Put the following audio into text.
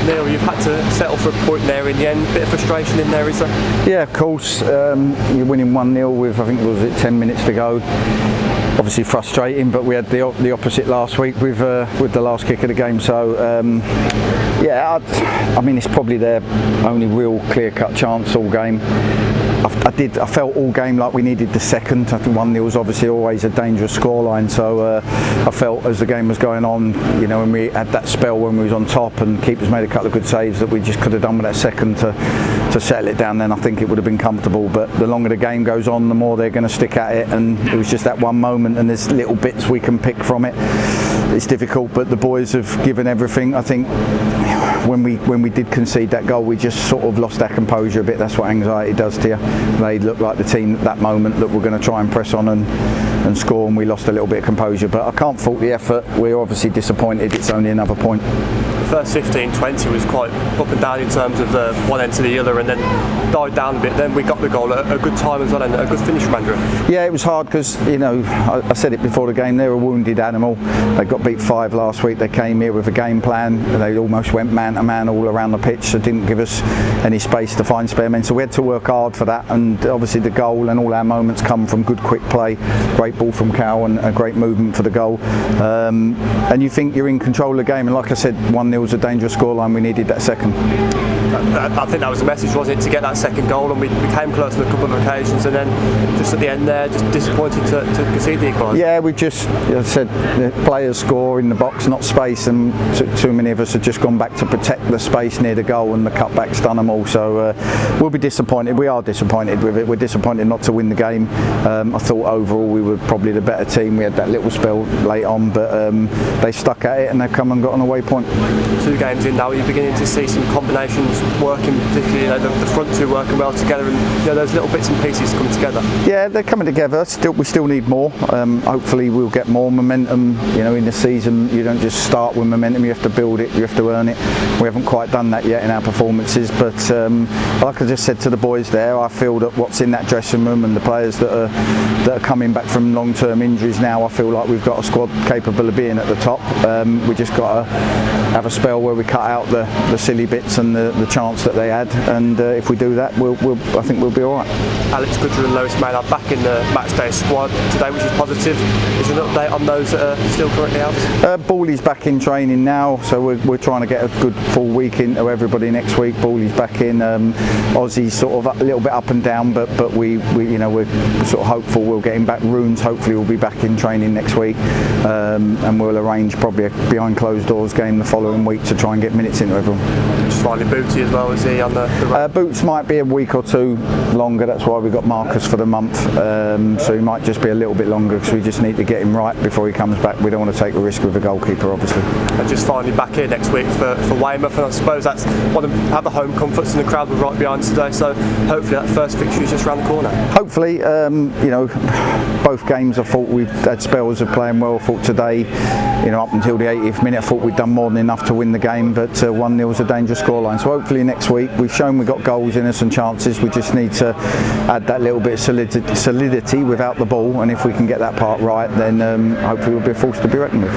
Neal, you've had to settle for a point there in the end. Bit of frustration in there, is there? Yeah, of course. You're winning 1-0 with, I think, was it 10 minutes to go. Obviously frustrating, but we had the opposite last week with the last kick of the game. So yeah, I mean, it's probably their only real clear-cut chance all game. I felt all game like we needed the second. I think 1-0 is obviously always a dangerous scoreline, so I felt as the game was going on, you know, when we had that spell when we was on top and keepers made a couple of good saves, that we just could have done with that second to settle it down. Then I think it would have been comfortable, but the longer the game goes on, the more they're going to stick at it, and it was just that one moment, and there's little bits we can pick from it. It's difficult, but the boys have given everything. I think when we did concede that goal, we just sort of lost our composure a bit. That's what anxiety does to you. They looked like the team at that moment that were going to try and press on and score, and we lost a little bit of composure. But I can't fault the effort. We're obviously disappointed. It's only another point. The first 15-20 was quite up and down in terms of one end to the other, and then died down a bit. Then we got the goal at a good time as well, and a good finish from Andrew. Yeah, it was hard because, you know, I said it before the game, they're a wounded animal. They got beat 5 last week. They came here with a game plan. They almost went man to man all around the pitch, so didn't give us any space to find spare men. So we had to work hard for that, and obviously the goal and all our moments come from good quick play, great ball from Cal, and a great movement for the goal. And you think you're in control of the game, and like I said, 1-0 was a dangerous scoreline. We needed that second. I think that was the message, wasn't it, to get that second goal, and we came close on a couple of occasions, and then just at the end there, just disappointed to concede the equaliser. Yeah, we just, as I said, the players score in the box, not space, and too many of us have just gone back to protect the space near the goal, and the cutbacks done them all. So we'll be disappointed. We are disappointed with it. We're disappointed not to win the game. I thought overall we were probably the better team. We had that little spell late on, but they stuck at it, and they've come and got an away point. 2 games in now, are you beginning to see some combinations working, particularly, you know, the front two working well together, and, you know, those little bits and pieces come together? Yeah, they're coming together. We still need more. Hopefully we'll get more momentum. You know, in the season you don't just start with momentum, you have to build it, you have to earn it. We haven't quite done that yet in our performances, but like I just said to the boys there, I feel that what's in that dressing room and the players that are coming back from long-term injuries now, I feel like we've got a squad capable of being at the top. We just got to have a spell where we cut out the silly bits and the chance that they had, and if we do that, I think we'll be all right. Alex Goodger and Lewis Maynard back in the matchday squad today, which is positive. Is there an update on those that are still currently out? Bawley's back in training now, so we're trying to get a good full week into everybody next week. Bawley's back in. Ozzy's sort of a little bit up and down, but we you know, we're sort of hopeful we'll get him back. Runes hopefully will be back in training next week, and we'll arrange probably a behind closed doors game the following week to try and get minutes into everyone. Just finally, Booty as well, is he on the Boots might be a week or 2 longer. That's why we've got Marcus for the month, so he might just be a little bit longer, because we just need to get him right before he comes back. We don't want to take a risk with the goalkeeper, obviously. And just finally back here next week for Weymouth, and I suppose that's one of have the home comforts, and the crowd were right behind today, so hopefully that first fixture is just around the corner. Hopefully, you know, both games I thought we've had spells of playing well. I thought today, you know, up until the 80th minute, I thought we'd done more than enough to win the game, but 1-0 was a dangerous scoreline. So hopefully next week, we've shown we've got goals in us and chances. We just need to add that little bit of solidity without the ball, and if we can get that part right, then hopefully we'll be a force to be reckoned with.